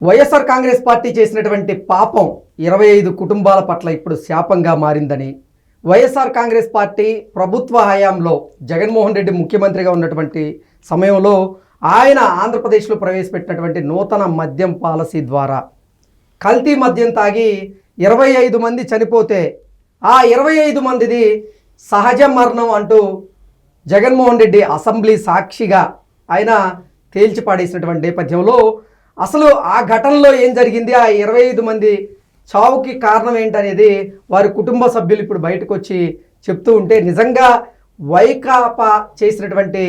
YSR Congress party చేసినటువంటి పాపం 25 కుటుంబాల పట్ల ఇప్పుడు శాపంగా మారిందని, వైఎస్ఆర్ కాంగ్రెస్ పార్టీ ప్రభుత్వ హయాంలో జగన్మోహన్ రెడ్డి ముఖ్యమంత్రిగా ఉన్నటువంటి సమయంలో ఆయన ఆంధ్రప్రదేశ్లో ప్రవేశపెట్టినటువంటి నూతన మద్యం పాలసీ ద్వారా కల్తీ మద్యం తాగి 25 మంది చనిపోతే ఆ 25 మందిది సహజ మరణం అంటూ జగన్మోహన్ రెడ్డి అసెంబ్లీ సాక్షిగా ఆయన తేల్చిపాడేసినటువంటి నేపథ్యంలో అసలు ఆ ఘటనలో ఏం జరిగింది, ఆ 25 మంది చావుకి కారణం ఏంటనేది వారి కుటుంబ సభ్యులు ఇప్పుడు బయటకు వచ్చి చెప్తూ ఉంటే నిజంగా వైకాపా చేసినటువంటి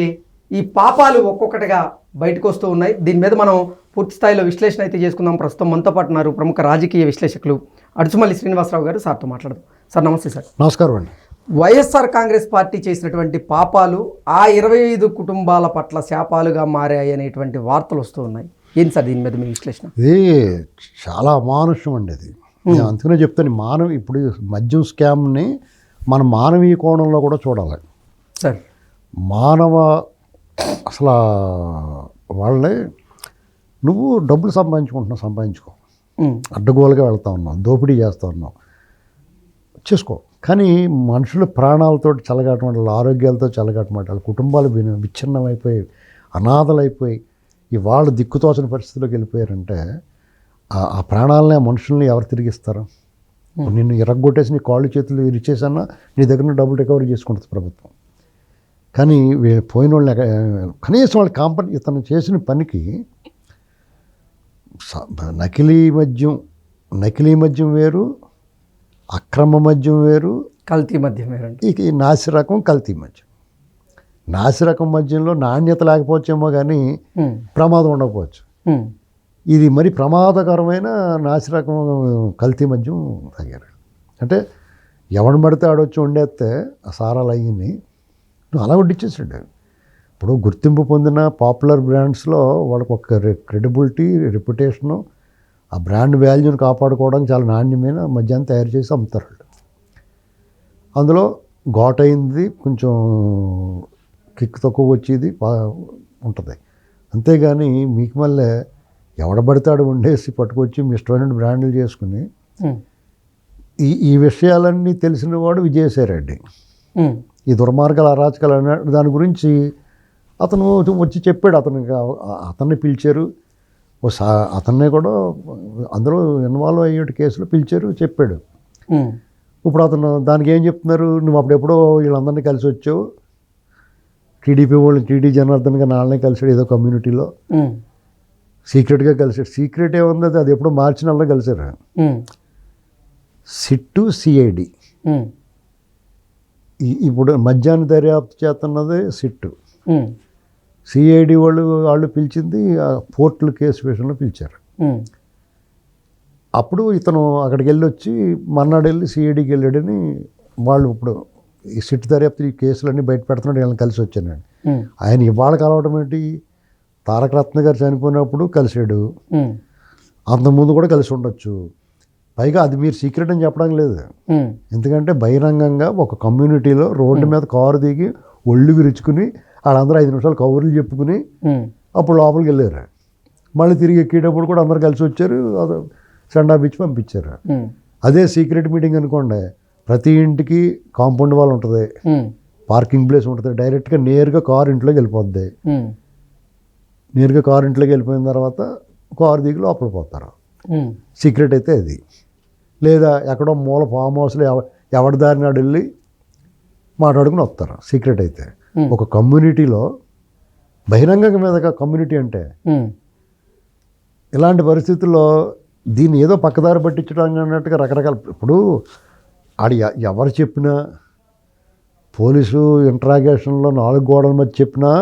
ఈ పాపాలు ఒక్కొక్కటిగా బయటకు వస్తూ ఉన్నాయి. దీని మీద మనం పూర్తి స్థాయిలో విశ్లేషణ అయితే చేసుకుందాం. ప్రస్తుతం మనతో పాటు ఉన్నారు ప్రముఖ రాజకీయ విశ్లేషకులు అడుచుమల్లి శ్రీనివాసరావు గారు. సార్తో మాట్లాడదాం. సార్ నమస్తే. సార్ నమస్కారం అండి. వైఎస్ఆర్ కాంగ్రెస్ పార్టీ చేసినటువంటి పాపాలు ఆ 25 కుటుంబాల పట్ల శాపాలుగా మారాయి అనేటువంటి వార్తలు వస్తూ ఉన్నాయి. ఏంటి సార్ దీని మీద మీ విశ్లేషణ? ఇది చాలా అమానుష్యం అండి. అది నేను అందుకనే చెప్తాను, ఇప్పుడు మద్యం స్కామ్ని మన మానవీయ కోణంలో కూడా చూడాలి సార్. అసలు వాళ్ళే నువ్వు డబ్బులు సంపాదించుకో, అడ్డగోలుగా వెళ్తా ఉన్నావు, దోపిడీ చేస్తూ ఉన్నావు, చేసుకో. కానీ మనుషుల ప్రాణాలతో చెలగాటం, వాళ్ళ ఆరోగ్యాలతో చెలగాటం, వాళ్ళ కుటుంబాలు విచ్ఛిన్నమైపోయి అనాథలైపోయి ఇవాళ దిక్కుతోచని పరిస్థితిలోకి వెళ్ళిపోయారంటే ఆ ప్రాణాలనే మనుషుల్ని ఎవరు తిరిగిస్తారు? నిన్ను ఎరగొట్టేసి నీ కాళ్ళు చేతులు ఇరిచేసన్నా నీ దగ్గర డబ్బులు రికవరీ చేసుకుంటుంది ప్రభుత్వం. కానీ పోయిన వాళ్ళని కనీసం వాళ్ళ ఇతను చేసిన పనికి నకిలీ మద్యం వేరు, అక్రమ మద్యం వేరు, కల్తీ మద్యం వేరు. ఈ నాసిరకం కల్తీ మద్యం. నాసిరకం మద్యంలో నాణ్యత లేకపోవచ్చేమో కానీ ప్రమాదం ఉండకపోవచ్చు. ఇది మరి ప్రమాదకరమైన నాసిరకం కల్తీ మద్యం తాగారు. అంటే ఎవడు పడితే ఆడొచ్చి వండేస్తే ఆ సారాలు అయ్యింది నువ్వు అలా వడ్డిచ్చేసాడు. ఇప్పుడు గుర్తింపు పొందిన పాపులర్ బ్రాండ్స్లో వాళ్ళకు ఒక క్రెడిబిలిటీ, రెప్యుటేషను, ఆ బ్రాండ్ వాల్యూని కాపాడుకోవడానికి చాలా నాణ్యమైన మద్యాన్ని తయారు చేసి అమ్ముతారు. అందులో ఘాటైంది, కొంచెం కిక్ తక్కువ వచ్చేది ఉంటుంది. అంతేగాని మీకు మళ్ళీ ఎవడబడతాడు వండేసి పట్టుకొచ్చి మీ ఇష్టమైన బ్రాండ్లు చేసుకుని ఈ విషయాలన్నీ తెలిసిన వాడు విజయసాయిరెడ్డి. ఈ దుర్మార్గాల అరాచకాలు దాని గురించి అతను వచ్చి చెప్పాడు. అతన్ని పిలిచారు, అతన్నే కూడా అందరూ ఇన్వాల్వ్ అయ్యేటి కేసులో పిలిచారు, చెప్పాడు. ఇప్పుడు అతను దానికి ఏం చెప్తున్నారు, నువ్వు అప్పుడెప్పుడో వీళ్ళందరినీ కలిసి వచ్చావు, టీడీపీ వాళ్ళు, టీడీ జనార్దన్గా నాళ్ళనే కలిసాడు ఏదో కమ్యూనిటీలో, సీక్రెట్గా కలిసాడు. సీక్రెట్ ఏముంది, అది ఎప్పుడో మార్చి నెలలో కలిసారు. సిట్టు సిఐడి ఇప్పుడు మద్యాన్ని దర్యాప్తు చేస్తున్నది సిట్టు. సిఐడి వాళ్ళు పిలిచింది పోర్టుల కేసు విషయంలో పిలిచారు. అప్పుడు ఇతను అక్కడికి వెళ్ళి వచ్చి మర్నాడు వెళ్ళి సిఐడికి వెళ్ళాడని వాళ్ళు ఇప్పుడు ఈ సిట్ దర్యాప్తు ఈ కేసులన్నీ బయట పెడుతున్నాడు, వీళ్ళని కలిసి వచ్చానండి. ఆయన ఇవాళ కలవడం ఏంటి, తారక రత్న గారు చనిపోయినప్పుడు కలిసాడు, అంతకుముందు కూడా కలిసి ఉండొచ్చు. పైగా అది మీరు సీక్రెట్ అని చెప్పడం లేదు, ఎందుకంటే బహిరంగంగా ఒక కమ్యూనిటీలో రోడ్డు మీద కారు దిగి ఒళ్ళు విరుచుకుని వాళ్ళందరూ 5 నిమిషాలు కబుర్లు చెప్పుకుని అప్పుడు లోపలికి వెళ్ళారు. మళ్ళీ తిరిగి ఎక్కేటప్పుడు కూడా అందరు కలిసి వచ్చారు, సెండా బీచ్ పంపించారు. అదే సీక్రెట్ మీటింగ్ అనుకోండి, ప్రతి ఇంటికి కాంపౌండ్ వాల్ ఉంటుంది, పార్కింగ్ ప్లేస్ ఉంటుంది, డైరెక్ట్గా నేరుగా కారు ఇంట్లోకి వెళ్ళిపోద్ది. నేరుగా కారు ఇంట్లోకి వెళ్ళిపోయిన తర్వాత కారు దిగి లోపల పోతారు. సీక్రెట్ అయితే అది. లేదా ఎక్కడో మూల ఫామ్ హౌస్లో ఎవరి దారినాడు వెళ్ళి మాట్లాడుకుని వస్తారు. సీక్రెట్ అయితే ఒక కమ్యూనిటీలో బహిరంగంగా మీద కమ్యూనిటీ అంటే ఇలాంటి పరిస్థితుల్లో దీన్ని ఏదో పక్కదారి పట్టించడం అన్నట్టుగా రకరకాల, ఇప్పుడు ఆడు ఎవరు చెప్పినా, పోలీసు ఇంట్రాగేషన్లో 4 గోడల మధ్య చెప్పినా,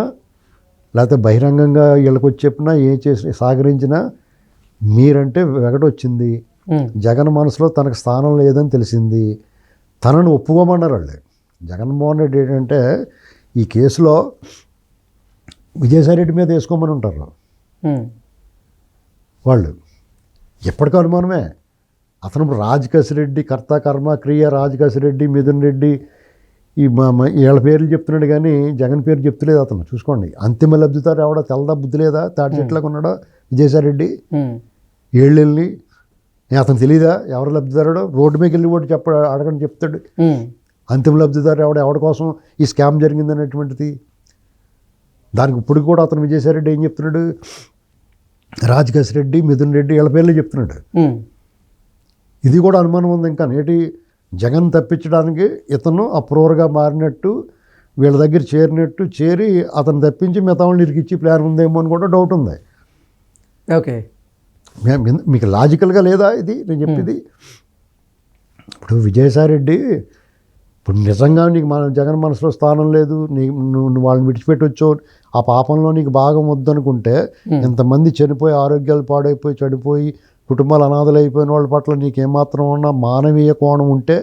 లేకపోతే బహిరంగంగా వీళ్ళకి వచ్చి చెప్పినా, ఏం చేసి సహకరించినా మీరంటే వెగటొచ్చింది. జగన్ మనసులో తనకు స్థానం లేదని తెలిసింది, తనను ఒప్పుకోమన్నారు వాళ్ళు. జగన్మోహన్ రెడ్డి ఏంటంటే ఈ కేసులో విజయసాయిరెడ్డి మీద వేసుకోమని ఉంటారు వాళ్ళు. ఎప్పటికీ అనుమానమే. అతను రాజకేశిరెడ్డి, కర్త కర్మ క్రియ, రాజకేశిరెడ్డి, మిథున్ రెడ్డి, ఈ వీళ్ళ పేర్లు చెప్తున్నాడు కానీ జగన్ పేరు చెప్తలేదు అతను. చూసుకోండి, అంతిమ లబ్ధిదారు ఎవడో తెల్లదా బుద్ధి లేదా, తాటి చెట్లకు ఉన్నాడో విజయసాయిరెడ్డి. ఏళ్ళెళ్ళి అతను తెలియదా ఎవరు లబ్ధిదారుడో, రోడ్డు మీదకి వెళ్ళి కూడా అడగని చెప్తాడు. అంతిమ లబ్ధిదారు ఎవడి కోసం ఈ స్కామ్ జరిగింది అనేటువంటిది. దానికి ఇప్పుడు కూడా అతను విజయసాయిరెడ్డి ఏం చెప్తున్నాడు, రాజకేశ్ రెడ్డి, మిథున్ రెడ్డి వీళ్ళ పేర్లు చెప్తున్నాడు. ఇది కూడా అనుమానం ఉంది. ఇంకా నేటి జగన్ తప్పించడానికి ఇతను అప్రూవర్గా మారినట్టు, వీళ్ళ దగ్గర చేరి అతను తప్పించి మిగతా వాళ్ళని ఇరికిచ్చి ప్లాన్ ఉందేమో అని కూడా డౌట్ ఉంది. ఓకే, మీకు లాజికల్గా లేదా ఇది నేను చెప్పేది? ఇప్పుడు విజయసాయిరెడ్డి ఇప్పుడు నిజంగా నీకు మన జగన్ మనసులో స్థానం లేదు, నువ్వు వాళ్ళని విడిచిపెట్టొచ్చో, ఆ పాపంలో నీకు భాగం వద్దనుకుంటే, ఇంతమంది చనిపోయి ఆరోగ్యాలు పాడైపోయి చనిపోయి కుటుంబాలు అనాథలు అయిపోయిన వాళ్ళ పట్ల నీకేమాత్రం ఉన్న మానవీయ కోణం ఉంటే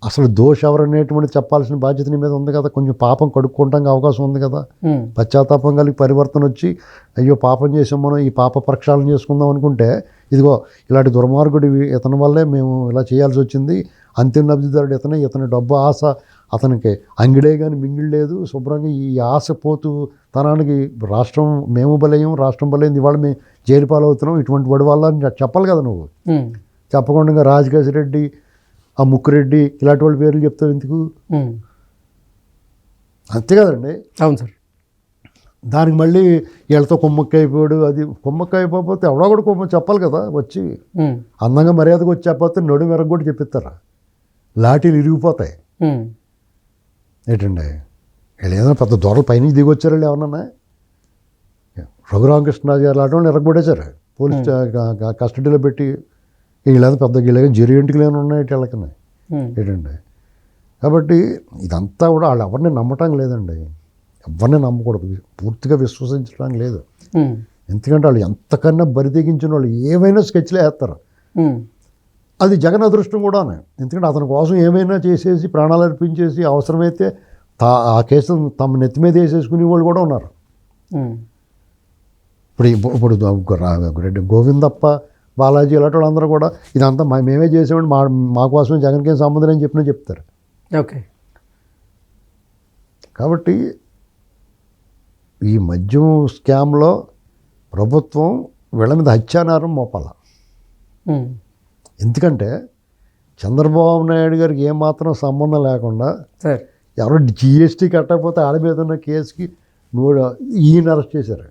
అసలు దోష ఎవరనేటువంటి చెప్పాల్సిన బాధ్యత నీ మీద ఉంది కదా. కొంచెం పాపం కడుక్కోవడానికి అవకాశం ఉంది కదా. పశ్చాత్తాపం కలిగి పరివర్తన వచ్చి అయ్యో పాపం చేసాం మనం, ఈ పాప ప్రక్షాళన చేసుకుందాం అనుకుంటే, ఇదిగో ఇలాంటి దుర్మార్గుడి ఇతని వల్లే మేము ఇలా చేయాల్సి వచ్చింది, అంతిమ లబ్ధిదారుడు ఇతని డబ్బు ఆశ అతనికి అంగిడే కానీ మింగిడి లేదు. శుభ్రంగా ఈ ఆశ పోతూ తనానికి రాష్ట్రం మేము బలయం, రాష్ట్రం బలైంది, ఇవాళ మేము జైలు పాలవుతున్నాం, ఇటువంటి వాడి వల్ల అని చెప్పాలి కదా నువ్వు. చెప్పకుండా రాజకేశ్ రెడ్డి, ఆ ముక్కురెడ్డి ఇలాంటి వాళ్ళ పేర్లు చెప్తావు ఎందుకు? అంతే కదండి. అవును సార్. దానికి మళ్ళీ వీళ్ళతో కుమ్మక్క అయిపోయాడు, అది కుమ్మక్క అయిపోతే ఎవడో కూడా కుమ్మ చెప్పాలి కదా వచ్చి. అందంగా మర్యాదకు వచ్చి చెప్పకపోతే నడుము వెరగ కూడా చెప్పిస్తారా, లాఠీలు ఇరిగిపోతాయి. ఏంటండి వీళ్ళు ఏదైనా పెద్ద దొరలు పైన దిగి వచ్చారండి ఎవరన్నా? రఘురామకృష్ణరాజు గారు లాంటి వాళ్ళు ఎరగబడేశారు, పోలీస్ కస్టడీలో పెట్టి. వీళ్ళేదో పెద్ద వీళ్ళగా జెరియంటికి లేని ఉన్నాయి వీళ్ళకన్నా. ఏంటండి కాబట్టి ఇదంతా కూడా వాళ్ళు ఎవరిని నమ్మటం లేదండి, ఎవరిని నమ్మకూడదు, పూర్తిగా విశ్వసించడానికి లేదు. ఎందుకంటే వాళ్ళు ఎంతకన్నా బరి తెగించిన వాళ్ళు ఏమైనా స్కెచ్లే వేస్తారు. అది జగన్ అదృష్టం కూడానే. ఎందుకంటే అతని కోసం ఏమైనా చేసేసి ప్రాణాలు అర్పించేసి అవసరమైతే ఆ కేసులు తమ నెత్తి మీద వేసేసుకునే వాళ్ళు కూడా ఉన్నారు. ఇప్పుడు రెడ్డి గోవిందప్ప, బాలాజీ ఇలాంటి వాళ్ళందరూ కూడా ఇదంతా మేమే చేసేవాడి, మా కోసమే జగన్కి ఏం సంబంధం అని చెప్పినా చెప్తారు. ఓకే, కాబట్టి ఈ మద్యం స్కామ్లో ప్రభుత్వం వీళ్ళ మీద హత్యానారం మోపాల. ఎందుకంటే చంద్రబాబు నాయుడు గారికి ఏమాత్రం సంబంధం లేకుండా ఎవరో జిఎస్టీ కట్టకపోతే ఆడ మీద ఉన్న కేసుకి ఈయన అరెస్ట్ చేశారు.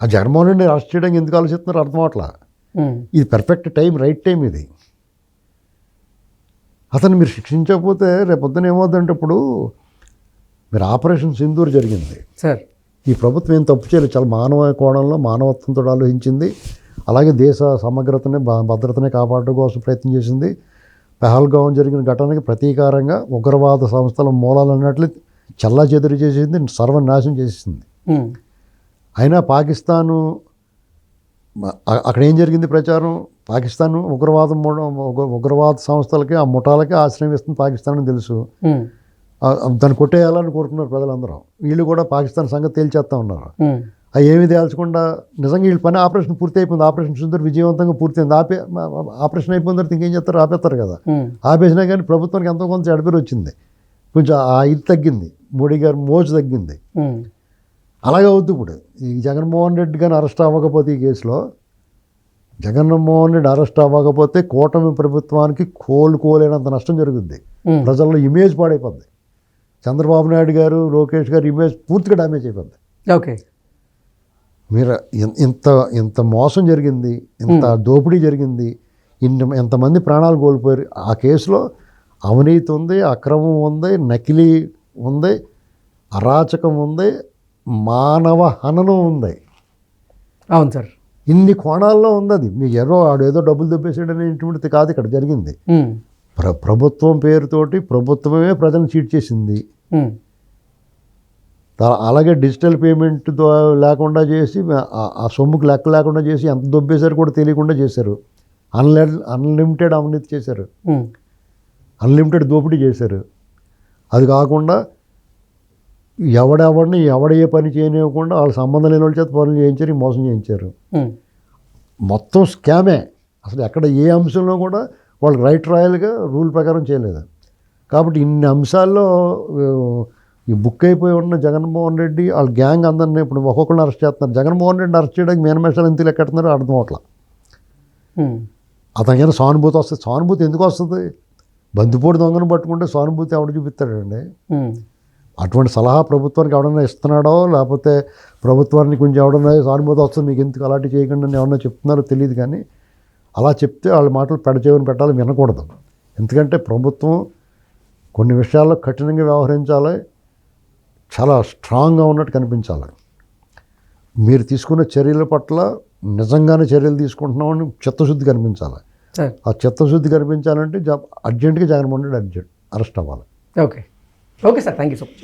ఆ జగన్మోహన్ రెడ్డి అరెస్ట్ చేయడానికి ఎందుకు ఆలోచిస్తున్నారు అర్థం అవట్లా. ఇది పర్ఫెక్ట్ టైం, రైట్ టైం ఇది. అతను మీరు శిక్షించకపోతే రేపొద్దున ఏమవుతుందంటే, ఇప్పుడు మీరు ఆపరేషన్ సింధూర్ జరిగింది సార్, ఈ ప్రభుత్వం ఏం తప్పు చేయలేదు, చాలా మానవ కోణంలో మానవత్వంతో ఆలోచించింది. అలాగే దేశ సమగ్రతని భద్రతని కాపాడడం కోసం ప్రయత్నం చేసింది. పెహల్గాం జరిగిన ఘటనకి ప్రతీకారంగా ఉగ్రవాద సంస్థల మూలాలు అన్నట్లు చల్లా చెదురు చేసింది, సర్వనాశనం చేసింది. అయినా పాకిస్తాను అక్కడ ఏం జరిగింది ప్రచారం, పాకిస్తాన్ ఉగ్రవాద సంస్థలకి ఆ ముఠాలకి ఆశ్రయం ఇస్తుంది పాకిస్తాన్ అని తెలుసు. దాన్ని కొట్టేయాలని కోరుకున్నారు ప్రజలందరూ. వీళ్ళు కూడా పాకిస్తాన్ సంగతి తేల్చేస్తూ ఉన్నారు. అవి ఏమీ తేల్చకుండా నిజంగా వీళ్ళ పని ఆపరేషన్ పూర్తి అయిపోయింది, ఆపరేషన్ సింధూర్ విజయవంతంగా పూర్తయింది. ఆపరేషన్ అయిపోయిన తర్వాత ఇంకేం చేస్తారు, ఆపేస్తారు కదా. ఆపేసినా కానీ ప్రభుత్వానికి ఎంతో కొంత చెడపేరు వచ్చింది, కొంచెం ఆ ఇది తగ్గింది, మోడీ గారు మోజు తగ్గింది. అలాగే అవుద్ది ఇప్పుడు. ఈ జగన్మోహన్ రెడ్డి కానీ అరెస్ట్ అవ్వకపోతే, ఈ కేసులో జగన్మోహన్ రెడ్డి అరెస్ట్ అవ్వకపోతే కూటమి ప్రభుత్వానికి కోలేనంత నష్టం జరుగుద్ది. ప్రజల్లో ఇమేజ్ పాడైపోద్ది. చంద్రబాబు నాయుడు గారు, లోకేష్ గారు ఇమేజ్ పూర్తిగా డ్యామేజ్ అయిపోద్ది. ఓకే, మీరు ఇంత మోసం జరిగింది, ఇంత దోపిడీ జరిగింది, ఎంతమంది ప్రాణాలు కోల్పోయారు. ఆ కేసులో అవినీతి ఉంది, అక్రమం ఉంది, నకిలీ ఉంది, అరాచకం ఉంది, మానవ హననం ఉంది. అవును సార్, ఇన్ని కోణాల్లో ఉంది. అది మీకు ఆడేదో డబ్బులు దొబ్బేసాడనేటువంటిది కాదు ఇక్కడ జరిగింది. ప్రభుత్వం పేరుతోటి ప్రభుత్వమే ప్రజలను చీట్ చేసింది. అలాగే డిజిటల్ పేమెంట్ లేకుండా చేసి, ఆ సొమ్ముకు లెక్క లేకుండా చేసి ఎంత దొబ్బేశారు కూడా తెలియకుండా చేశారు. అన్లిమిటెడ్ అవినీతి చేశారు, అన్లిమిటెడ్ దోపిడీ చేశారు. అది కాకుండా ఎవడే పని చేయనివ్వకుండా వాళ్ళ సంబంధం లేని వాళ్ళ చేత పనులు చేయించారు, మోసం చేయించారు. మొత్తం స్కామే. అసలు ఎక్కడ ఏ అంశంలో కూడా వాళ్ళు రైట్ రాయల్గా రూల్ ప్రకారం చేయలేదు. కాబట్టి ఇన్ని అంశాల్లో ఈ బుక్ అయిపోయి ఉన్న జగన్మోహన్ రెడ్డి వాళ్ళ గ్యాంగ్ అందరినీ ఇప్పుడు ఒక్కొక్కరిని అరెస్ట్ చేస్తున్నారు. జగన్మోహన్ రెడ్డిని అరెస్ట్ చేయడానికి మేనమేషాలు ఎందుకు లెక్కెడుతున్నారో అర్థం అవట్లా. అతనికైనా సానుభూతి వస్తుంది. సానుభూతి ఎందుకు వస్తుంది? బందిపోటు దొంగను పట్టుకుంటే సానుభూతి ఎవడు చూపిస్తాడండి? అటువంటి సలహా ప్రభుత్వానికి ఎవడన్నా ఇస్తున్నాడో, లేకపోతే ప్రభుత్వానికి కొంచెం ఎవడన్నా సానుభూతి వస్తుంది మీకు ఎందుకు అలాంటి చేయకుండా అని ఎవరన్నా చెప్తున్నారో తెలియదు. కానీ అలా చెప్తే వాళ్ళ మాటలు పెడచేవని పెట్టాలి, వినకూడదు. ఎందుకంటే ప్రభుత్వం కొన్ని విషయాల్లో కఠినంగా వ్యవహరించాలి, చాలా స్ట్రాంగ్గా ఉన్నట్టు కనిపించాలి. మీరు తీసుకున్న చర్యల పట్ల నిజంగానే చర్యలు తీసుకుంటున్నామని చిత్తశుద్ధి కనిపించాలి. ఆ చిత్తశుద్ధి కనిపించాలంటే అర్జెంటుగా జగన్మోహన్ రెడ్డి అరెస్ట్ అవ్వాలి. Okay sir, thank you so much.